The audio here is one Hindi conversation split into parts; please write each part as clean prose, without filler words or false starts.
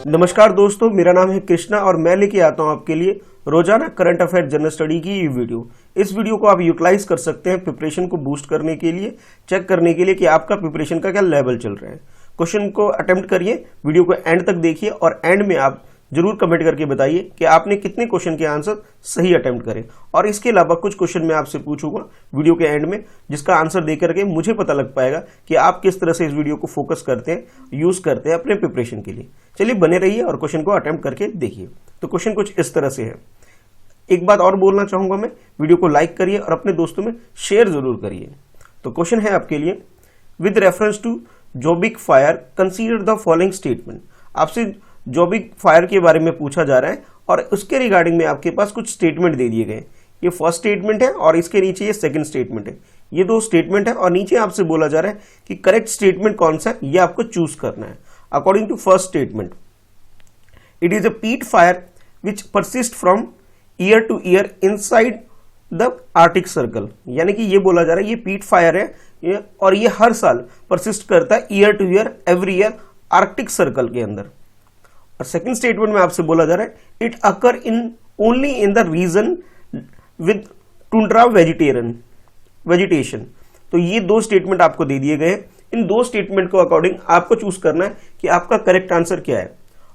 नमस्कार दोस्तों, मेरा नाम है कृष्णा और मैं लेके आता हूं आपके लिए रोजाना करंट अफेयर जनरल स्टडी की ये वीडियो। इस वीडियो को आप यूटिलाइज कर सकते हैं प्रिपरेशन को बूस्ट करने के लिए, चेक करने के लिए कि आपका प्रिपरेशन का क्या लेवल चल रहा है। क्वेश्चन को अटेम्प्ट करिए, वीडियो को एंड तक देखिए और एंड में आप जरूर कमेंट करके बताइए कि आपने कितने क्वेश्चन के आंसर सही अटेम्प्ट करे। और इसके अलावा कुछ क्वेश्चन मैं आपसे पूछूंगा वीडियो के एंड में, जिसका आंसर दे करके मुझे पता लग पाएगा कि आप किस तरह से इस वीडियो को फोकस करते हैं, यूज करते हैं अपने प्रिपरेशन के लिए। चलिए बने रहिए और क्वेश्चन को अटेम्प्ट करके देखिए। तो क्वेश्चन कुछ इस तरह से है। एक बात और बोलना चाहूंगा मैं, वीडियो को लाइक करिए और अपने दोस्तों में शेयर जरूर करिए। तो क्वेश्चन है आपके लिए, विद रेफरेंस टू जोबिक fire consider the following statement. आपसे जोबिक फायर के बारे में पूछा जा रहा है और उसके रिगार्डिंग में आपके पास कुछ स्टेटमेंट दे दिए गए। ये फर्स्ट स्टेटमेंट है और इसके नीचे ये सेकंड स्टेटमेंट है। ये दो स्टेटमेंट है और नीचे आपसे बोला जा रहा है कि करेक्ट स्टेटमेंट कौन सा है, ये आपको चूज करना है। According to first statement, it is a peat fire which persist from year to year inside the arctic circle. यानी कि ये बोला जा रहा है ये पीट फायर है और ये हर साल परसिस्ट करता है year to year, every year Arctic circle के अंदर। और सेकंड स्टेटमेंट में आपसे बोला जा रहा है it occur in only in the region with tundra vegetation. तो ये दो स्टेटमेंट आपको दे दिए गए। इन दो स्टेटमेंट को अकॉर्डिंग आपको चूज करना है कि आपका करेक्ट आंसर क्या है।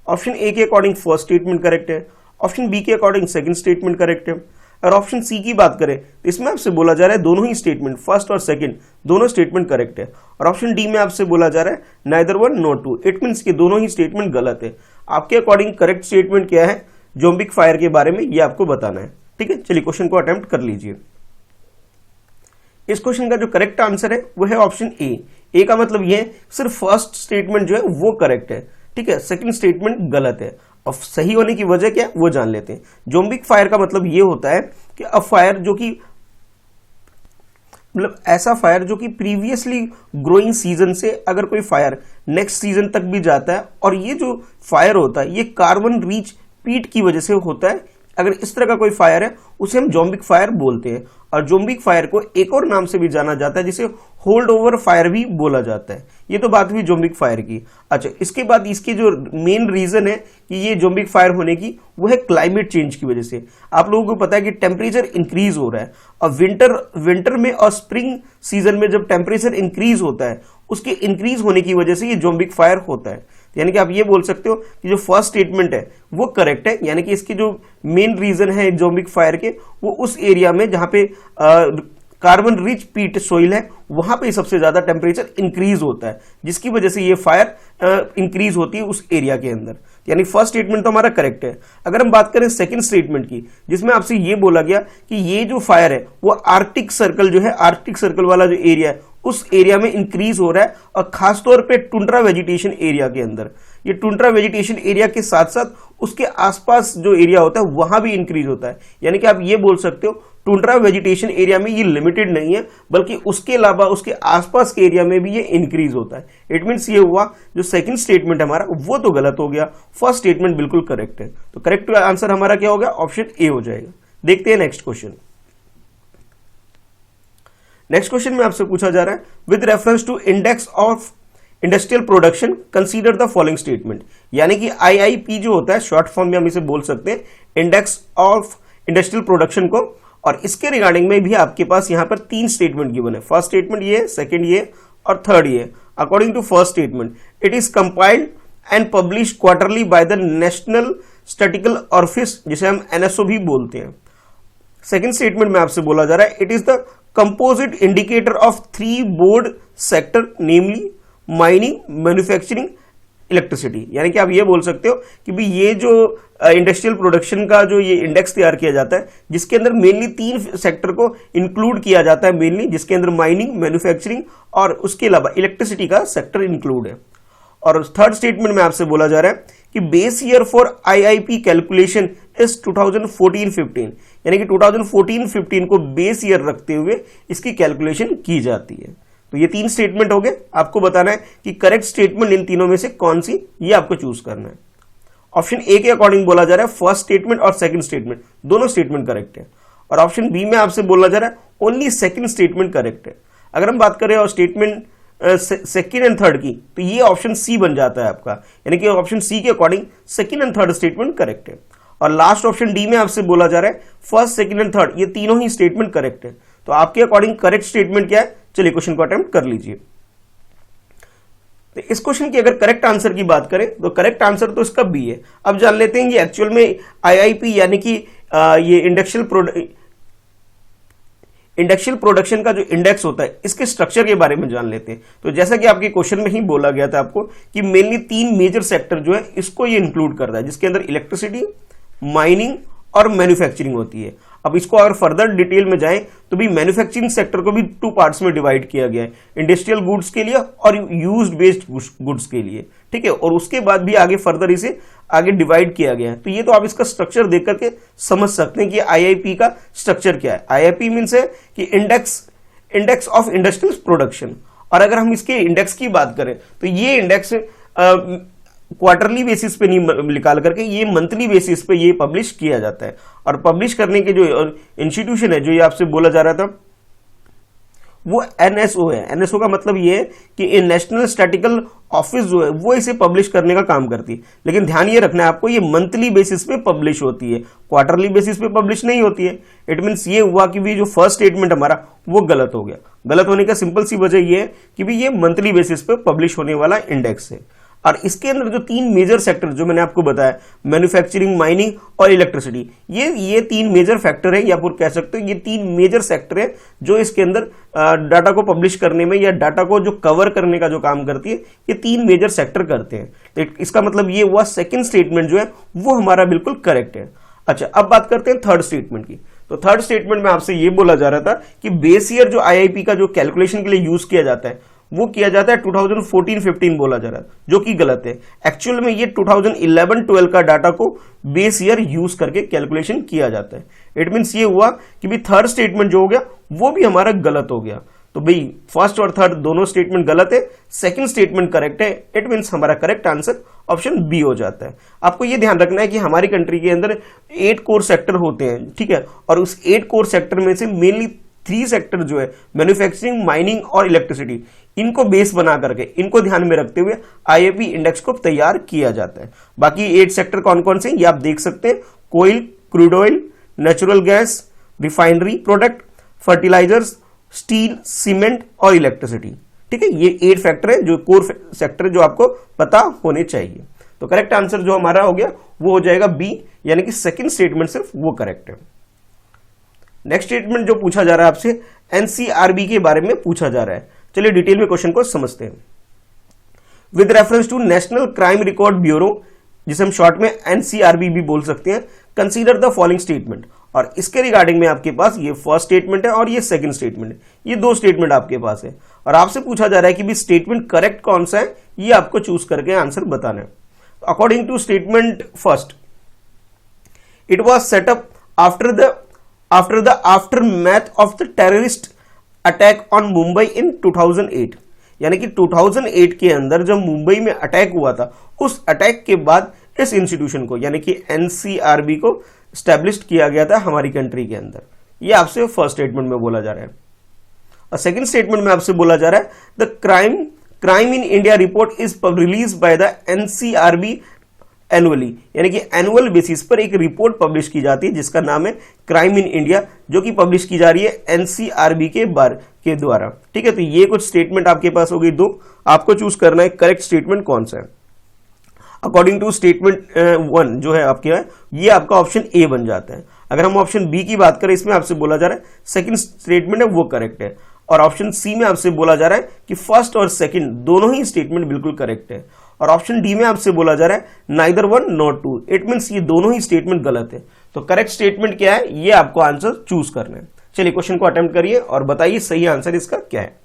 ऑप्शन ए के अकॉर्डिंग फर्स्ट स्टेटमेंट करेक्ट है, ऑप्शन बी के अकॉर्डिंग सेकंड स्टेटमेंट करेक्ट है, और ऑप्शन सी की बात करें तो इसमें आपसे बोला जा रहा है दोनों ही स्टेटमेंट, फर्स्ट और सेकंड दोनों स्टेटमेंट करेक्ट है। और ऑप्शन डी में आपसे बोला जा रहा है neither one not two, it means कि दोनों ही स्टेटमेंट गलत है। आपके अकॉर्डिंग करेक्ट स्टेटमेंट क्या है जोम्बिक फायर के बारे में, ये आपको बताना है। ठीक है, चलिए क्वेश्चन को अटेम्प्ट कर लीजिए। इस क्वेश्चन का जो करेक्ट आंसर है वो है ऑप्शन ए। ए का मतलब ये है सिर्फ फर्स्ट स्टेटमेंट जो है वो करेक्ट है, ठीक है, सेकंड स्टेटमेंट गलत है। और सही होने की वजह क्या है वो जान लेते हैं। जोम्बिक फायर का मतलब ये होता है कि अ फायर जो कि मतलब ऐसा फायर जो कि प्रीवियसली ग्रोइंग सीजन से अगर कोई फायर नेक्स्ट सीजन तक भी जाता है, और ये जो फायर होता है ये कार्बन रिच पीट की वजह से होता है। अगर इस तरह का कोई फायर है उसे हम जोम्बिक फायर बोलते हैं। और जोम्बिक फायर को एक और नाम से भी जाना जाता है जिसे होल्ड ओवर फायर भी बोला जाता है। ये तो बात हुई जोम्बिक फायर की। अच्छा, इसके बाद इसके जो मेन रीजन है कि ये जोम्बिक फायर होने की वो है क्लाइमेट चेंज की वजह से। आप लोगों को पता है कि टेम्परेचर इंक्रीज हो रहा है और विंटर में और स्प्रिंग सीजन में जब टेम्परेचर इंक्रीज होता है उसके इंक्रीज होने की वजह से ये जोम्बिक फायर होता है। यानी कि आप ये बोल सकते हो कि जो फर्स्ट स्टेटमेंट है वो करेक्ट है, यानी कि इसकी जो मेन रीजन है जोम्बिक फायर के वो उस एरिया में जहां पे कार्बन रिच पीट सोइल है वहां पे सबसे ज्यादा टेम्परेचर इंक्रीज होता है, जिसकी वजह से ये फायर इंक्रीज होती है उस एरिया के अंदर। यानी फर्स्ट स्टेटमेंट तो हमारा करेक्ट है। अगर हम बात करें सेकंड स्टेटमेंट की, जिसमें आपसे ये बोला गया कि ये जो फायर है वो आर्कटिक सर्कल जो है, आर्कटिक सर्कल वाला जो एरिया है उस एरिया में इंक्रीज हो रहा है, और खासतौर पे टुंड्रा वेजिटेशन एरिया के अंदर। ये टुंड्रा वेजिटेशन एरिया के साथ साथ उसके आसपास जो एरिया होता है वहां भी इंक्रीज होता है। यानी कि आप ये बोल सकते हो टुंड्रा वेजिटेशन एरिया में ये लिमिटेड नहीं है, बल्कि उसके अलावा उसके आसपास के एरिया में भी ये इंक्रीज होता है। इट मींस ये हुआ जो सेकंड स्टेटमेंट हमारा वो तो गलत हो गया, फर्स्ट स्टेटमेंट बिल्कुल करेक्ट है। तो करेक्ट आंसर हमारा क्या हो गया, ऑप्शन ए हो जाएगा। देखते हैं नेक्स्ट क्वेश्चन। नेक्स्ट क्वेश्चन में आपसे पूछा जा रहा है, with reference to index of industrial production consider the following statement. यानी कि आईआईपी जो होता है शॉर्ट फॉर्म में हम इसे बोल सकते हैं इंडेक्स ऑफ इंडस्ट्रियल प्रोडक्शन को। और इसके रिगार्डिंग में भी आपके पास यहां पर तीन स्टेटमेंट गिवन है। फर्स्ट स्टेटमेंट ये, सेकंड ये और थर्ड ये। According to first statement, it is compiled and publish quarterly by the national statistical office, जिसे हम एनएसओ भी बोलते हैं। सेकंड स्टेटमेंट में आपसे बोला जा रहा है, it is the composite indicator of three board sector, namely mining, manufacturing, electricity. यानी कि आप ये बोल सकते हो कि भी ये जो इंडस्ट्रियल प्रोडक्शन का जो ये इंडेक्स तैयार किया जाता है, जिसके अंदर मेनली तीन सेक्टर को इंक्लूड किया जाता है मेनली, जिसके अंदर माइनिंग, मैन्युफैक्चरिंग और उसके अलावा इलेक्ट्रिसिटी का सेक्टर इंक्लूड है। और थर्ड स्टेटमेंट में आपसे बोला जा रहा है कि base year for IIP calculation is 2014-15, यानी कि 2014-15 को बेस ईयर रखते हुए इसकी कैलकुलेशन की जाती है। तो ये तीन स्टेटमेंट हो गए। आपको बताना है कि करेक्ट स्टेटमेंट इन तीनों में से कौन सी, ये आपको चूज करना है। ऑप्शन ए के अकॉर्डिंग बोला जा रहा है फर्स्ट स्टेटमेंट और सेकंड स्टेटमेंट दोनों स्टेटमेंट करेक्ट है, और ऑप्शन बी में आपसे बोला जा रहा है ओनली सेकंड स्टेटमेंट करेक्ट है। अगर हम बात करें और स्टेटमेंट सेकेंड एंड थर्ड की, तो ये ऑप्शन सी बन जाता है आपका, यानी कि ऑप्शन सी के according second and third statement correct है। और लास्ट ऑप्शन डी में आपसे बोला जा रहा है फर्स्ट सेकेंड एंड थर्ड ये तीनों ही स्टेटमेंट करेक्ट है। तो आपके अकॉर्डिंग करेक्ट स्टेटमेंट क्या है, चलिए क्वेश्चन को अटेम्प्ट कर लीजिए। तो इस क्वेश्चन की अगर करेक्ट आंसर की बात करें तो करेक्ट आंसर तो इसका बी है। अब जान लेते हैं ये एक्चुअल में आईआईपी यानी कि ये इंडक्शियल प्रोडक्शन का जो इंडेक्स होता है इसके स्ट्रक्चर के बारे में जान लेते हैं। तो जैसा कि आपके क्वेश्चन में ही बोला गया था आपको कि मेनली 3 मेजर सेक्टर जो है इसको ये इंक्लूड करता है, जिसके अंदर इलेक्ट्रिसिटी, माइनिंग और मैन्युफैक्चरिंग होती है। अब इसको अगर फर्दर डिटेल में जाएं तो भी मैन्युफैक्चरिंग सेक्टर को भी 2 पार्ट्स में डिवाइड किया गया है, इंडस्ट्रियल गुड्स के लिए और यूज्ड बेस्ड गुड्स के लिए, ठीक है। और उसके बाद भी आगे फर्दर इसे आगे डिवाइड किया गया है। तो ये तो आप इसका स्ट्रक्चर देख करके समझ सकते हैं कि आईआईपी का स्ट्रक्चर क्या है। आईआईपी मीन्स है कि इंडेक्स ऑफ इंडस्ट्रियल प्रोडक्शन। और अगर हम इसके इंडेक्स की बात करें तो ये इंडेक्स क्वार्टरली बेसिस पे नहीं निकाल करके ये मंथली बेसिस पे ये पब्लिश किया जाता है। और पब्लिश करने के जो इंस्टीट्यूशन है जो ये आपसे बोला जा रहा था वो एनएसओ है। एनएसओ का मतलब ये है कि नेशनल स्टैटिकल ऑफिस जो है वो इसे पब्लिश करने का काम करती है। लेकिन ध्यान ये रखना है आपको, ये मंथली बेसिस पे पब्लिश होती है, क्वार्टरली बेसिस पे पब्लिश नहीं होती है। इट मीन्स ये हुआ कि भी जो फर्स्ट स्टेटमेंट हमारा वो गलत हो गया। गलत होने का सिंपल सी वजह ये है कि भी ये मंथली बेसिस पे पब्लिश होने वाला इंडेक्स है। और इसके अंदर जो 3 मेजर सेक्टर जो मैंने आपको बताया, मैन्युफैक्चरिंग, माइनिंग और इलेक्ट्रिसिटी, ये 3 मेजर फैक्टर है, या फिर कह सकते हो ये 3 मेजर सेक्टर है जो इसके अंदर डाटा को पब्लिश करने में या डाटा को जो कवर करने का जो काम करती है, ये 3 मेजर सेक्टर करते हैं। तो इसका मतलब ये हुआ सेकेंड स्टेटमेंट जो है वो हमारा बिल्कुल करेक्ट है। अच्छा, अब बात करते हैं थर्ड स्टेटमेंट की। तो थर्ड स्टेटमेंट में आपसे ये बोला जा रहा था कि बेस ईयर जो आईआईपी का जो कैलकुलेशन के लिए यूज किया जाता है वो किया जाता है 2014-15 बोला जा रहा है, जो कि गलत है। एक्चुअल में ये 2011-12 का डाटा को बेस ईयर यूज करके कैलकुलेशन किया जाता है। इट मीन्स ये हुआ कि भी थर्ड स्टेटमेंट जो हो गया वो भी हमारा गलत हो गया। तो भाई फर्स्ट और थर्ड दोनों स्टेटमेंट गलत है, सेकंड स्टेटमेंट करेक्ट है। इट मीन्स हमारा करेक्ट आंसर ऑप्शन बी हो जाता है। आपको ये ध्यान रखना है कि हमारी कंट्री के अंदर 8 कोर सेक्टर होते हैं, ठीक है। और उस 8 कोर सेक्टर में से मेनली 3 सेक्टर जो है मैन्युफैक्चरिंग, माइनिंग और इलेक्ट्रिसिटी, इनको बेस बना करके, इनको ध्यान में रखते हुए आईआईपी इंडेक्स को तैयार किया जाता है। बाकी 8 सेक्टर कौन कौन से ये आप देख सकते हैं, coal, crude oil, natural gas, refinery product, fertilizers, steel, cement और इलेक्ट्रिसिटी, ठीक है। ये 8 फैक्टर है जो कोर सेक्टर जो आपको पता होने चाहिए। तो करेक्ट आंसर जो हमारा हो गया वो हो जाएगा बी, यानी कि सेकंड स्टेटमेंट सिर्फ वो करेक्ट है। नेक्स्ट स्टेटमेंट जो पूछा जा रहा है आपसे एनसीआरबी के बारे में पूछा जा रहा है। चलिए डिटेल में क्वेश्चन को समझते हैं। With reference to national crime record bureau, जिसे हम शॉर्ट में एनसीआरबी भी बोल सकते हैं, कंसीडर द फॉलोइंग स्टेटमेंट। और इसके रिगार्डिंग में आपके पास ये फर्स्ट स्टेटमेंट है और ये सेकंड स्टेटमेंट है, ये 2 स्टेटमेंट आपके पास है। और आपसे पूछा जा रहा है कि भी स्टेटमेंट करेक्ट कौन सा है, ये आपको चूज करके आंसर बताना है। According to statement first, it was setup after the aftermath of the terrorist attack on Mumbai in 2008, यानी कि 2008 के अंदर जब मुंबई में अटैक हुआ था, उस अटैक के बाद इस इंस्टीट्यूशन को यानी कि एनसीआरबी को स्टैब्लिश किया गया था हमारी कंट्री के अंदर। ये आपसे फर्स्ट स्टेटमेंट में बोला जा रहा है। और सेकंड स्टेटमेंट में आपसे बोला जा रहा है the crime in India report is release by the NCRB annually, यानी कि एनुअल बेसिस पर एक रिपोर्ट पब्लिश की जाती है जिसका नाम है क्राइम इन इंडिया, जो कि पब्लिश की जा रही है एनसीआरबी के द्वारा, ठीक है। तो ये कुछ स्टेटमेंट आपके पास हो गई 2, आपको चूज करना है करेक्ट स्टेटमेंट कौन सा है। अकॉर्डिंग टू स्टेटमेंट 1 जो है आपके है, ये आपका ऑप्शन ए बन जाता है। अगर हम ऑप्शन बी की बात करें, इसमें आपसे बोला जा रहा है सेकंड स्टेटमेंट है वो करेक्ट है। और ऑप्शन सी में आपसे बोला जा रहा है कि फर्स्ट और सेकंड दोनों ही स्टेटमेंट बिल्कुल करेक्ट है। और ऑप्शन डी में आपसे बोला जा रहा है नाइदर 1 नॉट 2, इट मीन्स ये दोनों ही स्टेटमेंट गलत है। तो करेक्ट स्टेटमेंट क्या है, ये आपको आंसर चूज करना है। चलिए क्वेश्चन को अटेम्प्ट करिए और बताइए सही आंसर इसका क्या है।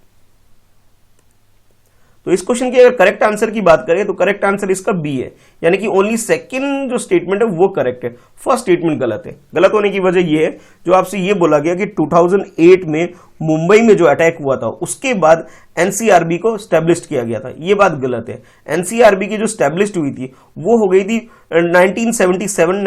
तो इस क्वेश्चन की अगर करेक्ट आंसर की बात करें तो करेक्ट आंसर इसका बी है, यानी कि ओनली सेकंड जो स्टेटमेंट है वो करेक्ट है, फर्स्ट स्टेटमेंट गलत है। गलत होने की वजह ये है जो आपसे ये बोला गया कि 2008 में मुंबई में जो अटैक हुआ था उसके बाद एनसीआरबी को स्टैब्लिश किया गया था, ये बात गलत है। एनसीआरबी की जो स्टैब्लिश हुई थी वो हो गई थी 1977,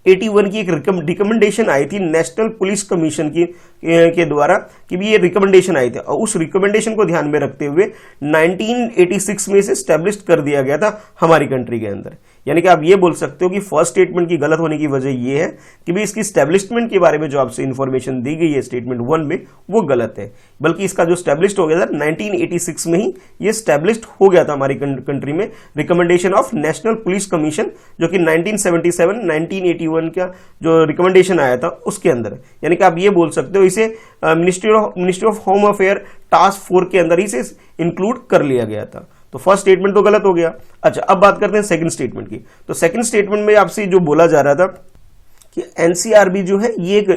1981 की एक रिकमेंडेशन आई थी नेशनल पुलिस कमीशन की के द्वारा कि भी ये रिकमेंडेशन आई थी, और उस रिकमेंडेशन को ध्यान में रखते हुए 1986 में इसे स्टैब्लिश कर दिया गया था हमारी कंट्री के अंदर। यानी कि आप ये बोल सकते हो कि फर्स्ट स्टेटमेंट की गलत होने की वजह ये है कि भी इसकी स्टैब्लिशमेंट के बारे में जो आपसे इंफॉर्मेशन दी गई है स्टेटमेंट 1 में वो गलत है, बल्कि इसका जो स्टैब्लिश्ड हो गया था 1986 में ही ये स्टैब्लिश्ड हो गया था हमारी कंट्री में, recommendation of national police commission, जो कि 1977 1981 का जो रिकमेंडेशन आया था उसके अंदर। यानी कि आप ये बोल सकते हो इसे ministry of home affair task force के अंदर ही से इंक्लूड कर लिया गया था। तो फर्स्ट स्टेटमेंट तो गलत हो गया। अच्छा, अब बात करते हैं सेकंड स्टेटमेंट की। तो सेकंड स्टेटमेंट में आपसे जो बोला जा रहा था कि एनसीआरबी जो है ये एक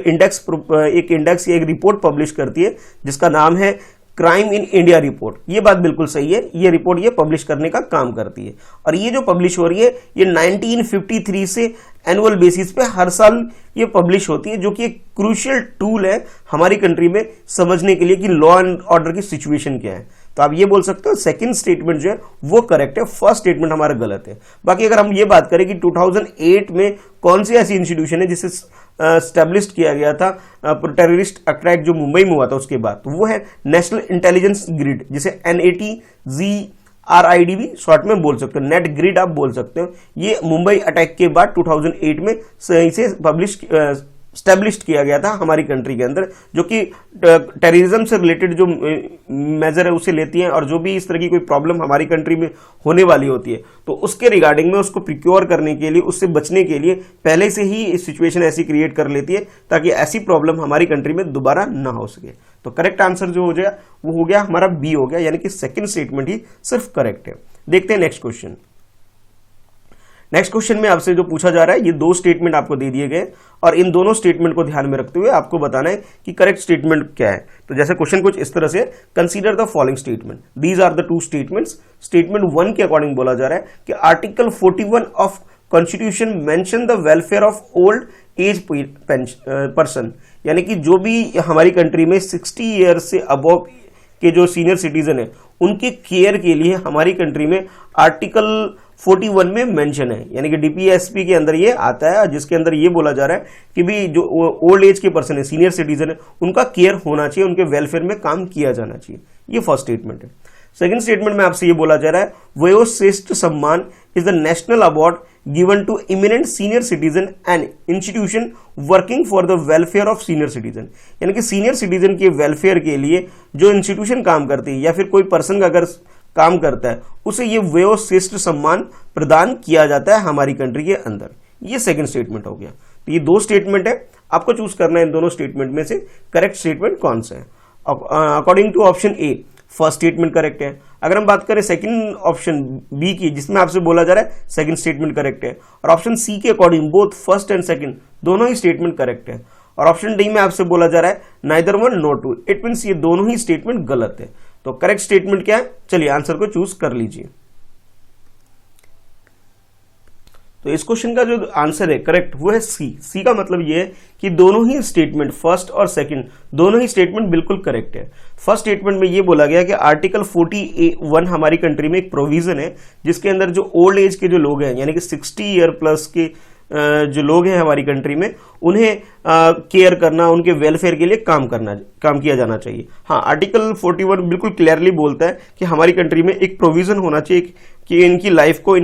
इंडेक्स या एक रिपोर्ट पब्लिश करती है जिसका नाम है क्राइम इन इंडिया रिपोर्ट। ये बात बिल्कुल सही है, ये रिपोर्ट ये पब्लिश करने का काम करती है, और ये जो पब्लिश हो रही है ये 1953 से एनुअल बेसिस पे हर साल ये पब्लिश होती है, जो कि एक क्रूशियल टूल है हमारी कंट्री में समझने के लिए कि लॉ एंड ऑर्डर की सिचुएशन क्या है। तो आप ये बोल सकते हो सेकंड स्टेटमेंट जो है वो करेक्ट है, फर्स्ट स्टेटमेंट हमारा गलत है। बाकी अगर हम ये बात करें कि 2008 में कौन सी ऐसी इंस्टीट्यूशन है जिसे स्टैब्लिश किया गया था टेररिस्ट अटैक जो मुंबई में हुआ था उसके बाद, तो वो है नेशनल इंटेलिजेंस ग्रिड, जिसे NATGRID भी शॉर्ट में बोल सकते हो, नेट ग्रिड आप बोल सकते हो। ये मुंबई अटैक के बाद 2008 में इसे स्टैब्लिश्ड किया गया था हमारी कंट्री के अंदर, जो कि टेररिज्म से रिलेटेड जो मेजर है उसे लेती है, और जो भी इस तरह की कोई प्रॉब्लम हमारी कंट्री में होने वाली होती है तो उसके रिगार्डिंग में उसको प्रिक्योर करने के लिए, उससे बचने के लिए पहले से ही सिचुएशन ऐसी क्रिएट कर लेती है ताकि ऐसी प्रॉब्लम हमारी कंट्री में दोबारा ना हो सके। तो करेक्ट आंसर जो हो जाए वो हो गया हमारा बी हो गया, यानी कि सेकेंड स्टेटमेंट ही सिर्फ करेक्ट है। देखते हैं नेक्स्ट क्वेश्चन। नेक्स्ट क्वेश्चन में आपसे जो पूछा जा रहा है, ये दो स्टेटमेंट आपको दे दिए गए और इन दोनों स्टेटमेंट को ध्यान में रखते हुए आपको बताना है कि करेक्ट स्टेटमेंट क्या है। तो जैसे क्वेश्चन कुछ इस तरह से, consider the following statement, these are the two statements. Statement 1 के अकॉर्डिंग बोला जा रहा है कि article 41 of constitution mention the welfare of old age person, यानी कि जो भी हमारी कंट्री में 60 ईयर से अबव के जो सीनियर सिटीजन है उनके केयर के लिए हमारी कंट्री में आर्टिकल 41 में मेंशन है, यानी कि डीपीएसपी के अंदर ये आता है, जिसके अंदर ये बोला जा रहा है कि भी जो ओल्ड एज के पर्सन है, सीनियर सिटीजन है, उनका केयर होना चाहिए, उनके वेलफेयर में काम किया जाना चाहिए। ये फर्स्ट स्टेटमेंट है। सेकंड स्टेटमेंट में आपसे ये बोला जा रहा है, Vayoshreshtha Samman is the national award given to eminent senior citizen and institution working for the welfare of senior citizen, यानी कि सीनियर सिटीजन के वेलफेयर के लिए जो इंस्टीट्यूशन काम करती है या फिर कोई पर्सन का अगर काम करता है उसे ये वयोश्रेष्ठ सम्मान प्रदान किया जाता है हमारी कंट्री के अंदर। ये सेकंड स्टेटमेंट हो गया। तो ये दो स्टेटमेंट है, आपको चूज करना है इन दोनों स्टेटमेंट में से करेक्ट स्टेटमेंट कौन सा है। According to option A first statement correct है। अगर हम बात करें सेकंड ऑप्शन बी की, जिसमें आपसे बोला जा रहा है सेकंड स्टेटमेंट करेक्ट है, और ऑप्शन सी के according both first and second दोनों ही स्टेटमेंट करेक्ट है, और ऑप्शन डी में आपसे बोला जा रहा है neither one not two, it means ये दोनों ही स्टेटमेंट गलत है। तो करेक्ट स्टेटमेंट क्या है, चलिए आंसर को चूज कर लीजिए। तो इस क्वेश्चन का जो आंसर है करेक्ट वो है सी। सी का मतलब ये है कि दोनों ही स्टेटमेंट फर्स्ट और सेकंड दोनों ही स्टेटमेंट बिल्कुल करेक्ट है। फर्स्ट स्टेटमेंट में ये बोला गया कि आर्टिकल 41 हमारी कंट्री में एक प्रोविजन है जिसके अंदर जो ओल्ड एज के जो लोग हैं, यानी कि 60 ईयर प्लस के जो लोग हैं हमारी कंट्री में, उन्हें केयर करना, उनके वेलफेयर के लिए काम किया जाना चाहिए। हाँ, आर्टिकल 41 बिल्कुल क्लियरली बोलता है कि हमारी कंट्री में एक प्रोविजन होना चाहिए कि इनकी लाइफ को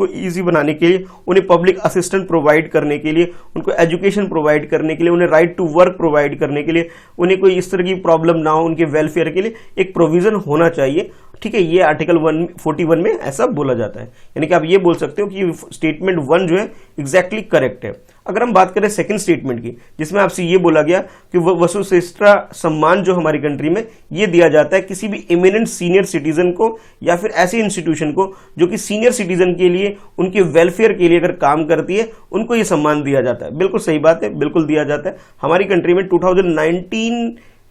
इजी बनाने के लिए, उन्हें पब्लिक असिस्टेंट प्रोवाइड करने के लिए, उनको एजुकेशन प्रोवाइड करने के लिए, उन्हें राइट टू वर्क प्रोवाइड करने के लिए, उन्हें कोई इस तरह की प्रॉब्लम ना हो, उनके वेलफेयर के लिए एक प्रोविजन होना चाहिए। ठीक है, ये आर्टिकल 41 में ऐसा बोला जाता है, यानी कि आप ये बोल सकते हो कि स्टेटमेंट 1 जो है एग्जैक्टली करेक्ट है। अगर हम बात करें सेकंड स्टेटमेंट की, जिसमें आपसे ये बोला गया कि वसुश्रेष्ठ सम्मान जो हमारी कंट्री में ये दिया जाता है किसी भी इमिनेंट सीनियर सिटीजन को या फिर ऐसी इंस्टीट्यूशन को जो कि सीनियर सिटीजन के लिए, उनके वेलफेयर के लिए अगर काम करती है, उनको ये सम्मान दिया जाता है। बिल्कुल सही बात है, बिल्कुल दिया जाता है। हमारी कंट्री में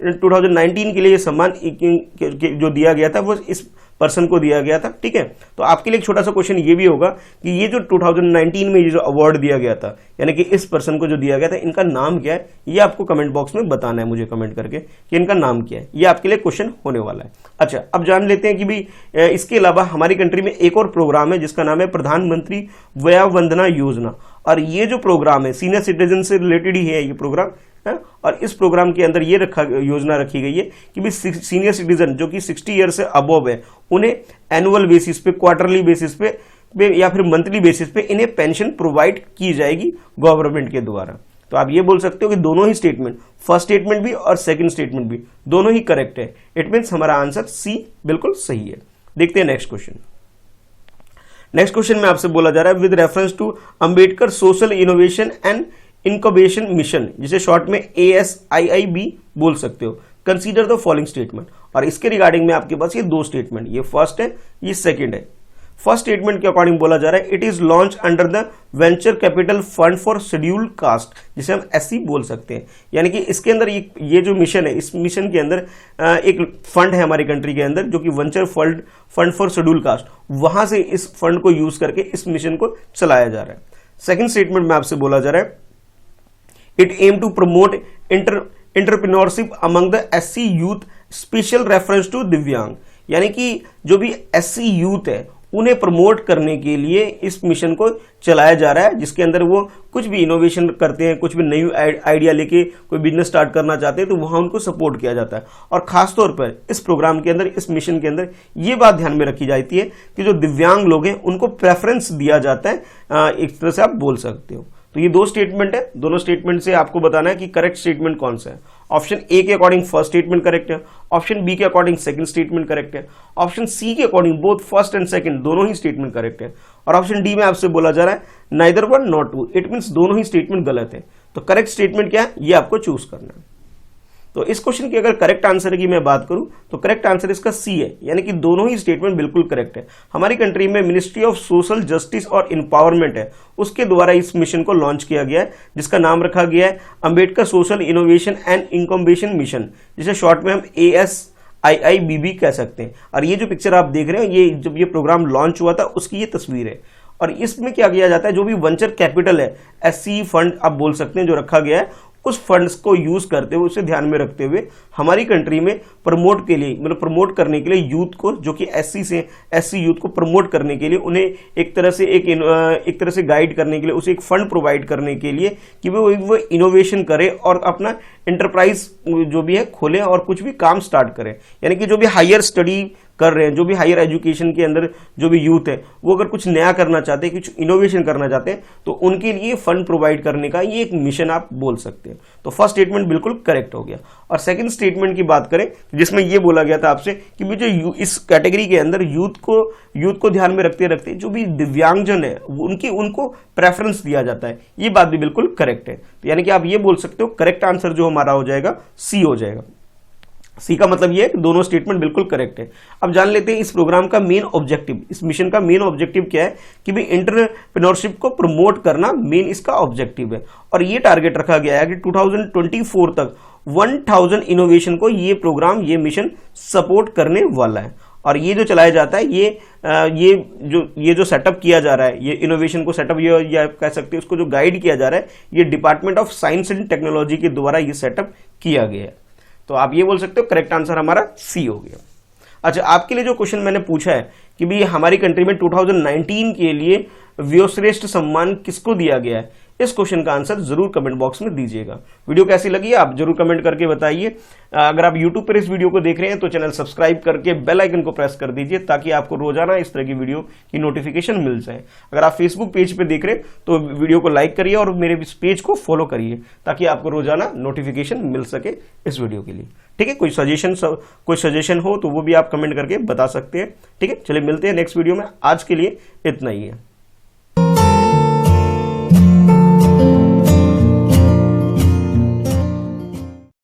2019 के लिए ये सम्मान जो दिया गया था वो इस पर्सन को दिया गया था। ठीक है, तो आपके लिए एक छोटा सा क्वेश्चन ये भी होगा कि ये जो 2019 में ये जो अवार्ड दिया गया था, यानी कि इस पर्सन को जो दिया गया था, इनका नाम क्या है, ये आपको कमेंट बॉक्स में बताना है मुझे कमेंट करके कि इनका नाम क्या है। ये आपके लिए क्वेश्चन होने वाला है। अच्छा, अब जान लेते हैं कि भाई इसके अलावा हमारी कंट्री में एक और प्रोग्राम है जिसका नाम है प्रधानमंत्री वया वंदना योजना, और ये जो प्रोग्राम है सीनियर सिटीजन से रिलेटेड ही है ये प्रोग्राम है। और इस प्रोग्राम के अंदर ये योजना रखी गई है कि भी सीनियर सिटीजन जो कि 60 ईयर से अबव है उन्हें एनुअल बेसिस पे, क्वार्टरली बेसिस पे या फिर मंथली बेसिस पे इन्हें पेंशन प्रोवाइड की जाएगी गवर्नमेंट के द्वारा। तो आप ये बोल सकते हो कि दोनों ही स्टेटमेंट, फर्स्ट स्टेटमेंट भी और सेकंड स्टेटमेंट भी दोनों ही करेक्ट है। इट मीन्स हमारा आंसर सी बिल्कुल सही है। देखते हैं नेक्स्ट क्वेश्चन। नेक्स्ट क्वेश्चन में आपसे बोला जा रहा है with reference to Ambedkar social innovation and incubation mission, जिसे शॉर्ट में ASIIB बोल सकते हो, कंसीडर द फॉलोइंग स्टेटमेंट। और इसके रिगार्डिंग में आपके पास ये दो स्टेटमेंट, ये फर्स्ट है ये सेकंड है। फर्स्ट स्टेटमेंट के अकॉर्डिंग बोला जा रहा है it is launch under the venture capital fund for scheduled caste, जिसे हम SC बोल सकते हैं। यानी कि इसके अंदर ये जो मिशन है, इस मिशन के अंदर एक फंड है हमारी कंट्री के अंदर जो कि venture fund for scheduled caste, वहां से इस फंड को यूज करके इस मिशन को चलाया जा रहा है। सेकेंड स्टेटमेंट में आपसे बोला जा रहा है it aim to promote entrepreneurship among the SC youth, special reference to divyang. यानी कि जो भी SC यूथ है उन्हें प्रमोट करने के लिए इस मिशन को चलाया जा रहा है, जिसके अंदर वो कुछ भी इनोवेशन करते हैं, कुछ भी नई आइडिया लेके कोई बिजनेस स्टार्ट करना चाहते हैं तो वहां उनको सपोर्ट किया जाता है। और खासतौर पर इस प्रोग्राम के अंदर, इस मिशन के अंदर ये बात ध्यान में रखी जाती है कि जो दिव्यांग लोग हैं उनको प्रेफरेंस दिया जाता है, एक तरह से आप बोल सकते हो। तो ये दो स्टेटमेंट है, दोनों स्टेटमेंट से आपको बताना है कि करेक्ट स्टेटमेंट कौन सा है। ऑप्शन ए के अकॉर्डिंग फर्स्ट स्टेटमेंट करेक्ट है, ऑप्शन बी के अकॉर्डिंग सेकंड स्टेटमेंट करेक्ट है, ऑप्शन सी के according both first and second दोनों ही स्टेटमेंट करेक्ट है, और ऑप्शन डी में आपसे बोला जा रहा है neither one not two, it means दोनों ही स्टेटमेंट गलत है। तो करेक्ट स्टेटमेंट क्या है ये आपको चूज करना है। तो इस क्वेश्चन की अगर करेक्ट आंसर की मैं बात करूं तो करेक्ट आंसर इसका सी है, यानी कि दोनों ही स्टेटमेंट बिल्कुल करेक्ट है। हमारी कंट्री में मिनिस्ट्री ऑफ सोशल जस्टिस और एम्पावरमेंट है, उसके द्वारा इस मिशन को लॉन्च किया गया है, जिसका नाम रखा गया है Ambedkar social innovation and incubation mission, जिसे शॉर्ट में हम ASIIB कह सकते हैं। और ये जो पिक्चर आप देख रहे हो, ये जब ये प्रोग्राम लॉन्च हुआ था उसकी ये तस्वीर है। और इसमें क्या किया जाता है, जो भी वेंचर कैपिटल है, SC फंड आप बोल सकते हैं जो रखा गया है, उस फंड्स को यूज करते हुए, उसे ध्यान में रखते हुए हमारी कंट्री में प्रमोट के लिए, मतलब प्रमोट करने के लिए यूथ को, जो कि SC यूथ को प्रमोट करने के लिए, उन्हें एक तरह से गाइड करने के लिए, उसे एक फंड प्रोवाइड करने के लिए कि वो इनोवेशन करे और अपना एंटरप्राइज जो भी है खोले और कुछ भी काम स्टार्ट करें। यानी कि जो भी हायर स्टडी कर रहे हैं, जो भी हायर एजुकेशन के अंदर जो भी यूथ है, वो अगर कुछ नया करना चाहते हैं, कुछ इनोवेशन करना चाहते हैं, तो उनके लिए फंड प्रोवाइड करने का ये एक मिशन आप बोल सकते हैं। तो फर्स्ट स्टेटमेंट बिल्कुल करेक्ट हो गया। और सेकंड स्टेटमेंट की बात करें जिसमें ये बोला गया था आपसे कि जो इस कैटेगरी के अंदर यूथ को ध्यान में रखते रखते जो भी दिव्यांगजन है उनको प्रेफरेंस दिया जाता है, ये बात भी बिल्कुल करेक्ट है। तो यानी कि आप ये बोल सकते हो करेक्ट आंसर जो हमारा हो जाएगा सी हो जाएगा। सी का मतलब ये है कि दोनों स्टेटमेंट बिल्कुल करेक्ट है। अब जान लेते हैं इस प्रोग्राम का मेन ऑब्जेक्टिव, इस मिशन का मेन ऑब्जेक्टिव क्या है कि भाई एंटरप्रेन्योरशिप को प्रमोट करना मेन इसका ऑब्जेक्टिव है। और ये टारगेट रखा गया है कि 2024 तक 1000 इनोवेशन को ये प्रोग्राम, ये मिशन सपोर्ट करने वाला है। और ये जो चलाया जाता है, ये जो सेटअप किया जा रहा है, ये इनोवेशन को सेटअप, ये आप कह सकते हैं उसको जो गाइड किया जा रहा है, ये department of science and technology के द्वारा ये सेटअप किया गया है। तो आप ये बोल सकते हो करेक्ट आंसर हमारा सी हो गया। अच्छा, आपके लिए जो क्वेश्चन मैंने पूछा है कि भाई हमारी कंट्री में 2019 के लिए व्योश्रेष्ठ सम्मान किसको दिया गया है, इस क्वेश्चन का आंसर जरूर कमेंट बॉक्स में दीजिएगा। वीडियो कैसी लगी आप जरूर कमेंट करके बताइए। अगर आप YouTube पर इस वीडियो को देख रहे हैं तो चैनल सब्सक्राइब करके बेल आइकन को प्रेस कर दीजिए ताकि आपको रोजाना इस तरह की वीडियो की नोटिफिकेशन मिल जाए। अगर आप फेसबुक पेज पे देख रहे हैं तो वीडियो को लाइक करिए और मेरे इस पेज को फॉलो करिए ताकि आपको रोजाना नोटिफिकेशन मिल सके इस वीडियो के लिए। ठीक है, कोई सजेशन हो तो वो भी आप कमेंट करके बता सकते हैं। ठीक है, चलिए मिलते हैं नेक्स्ट वीडियो में। आज के लिए इतना ही है।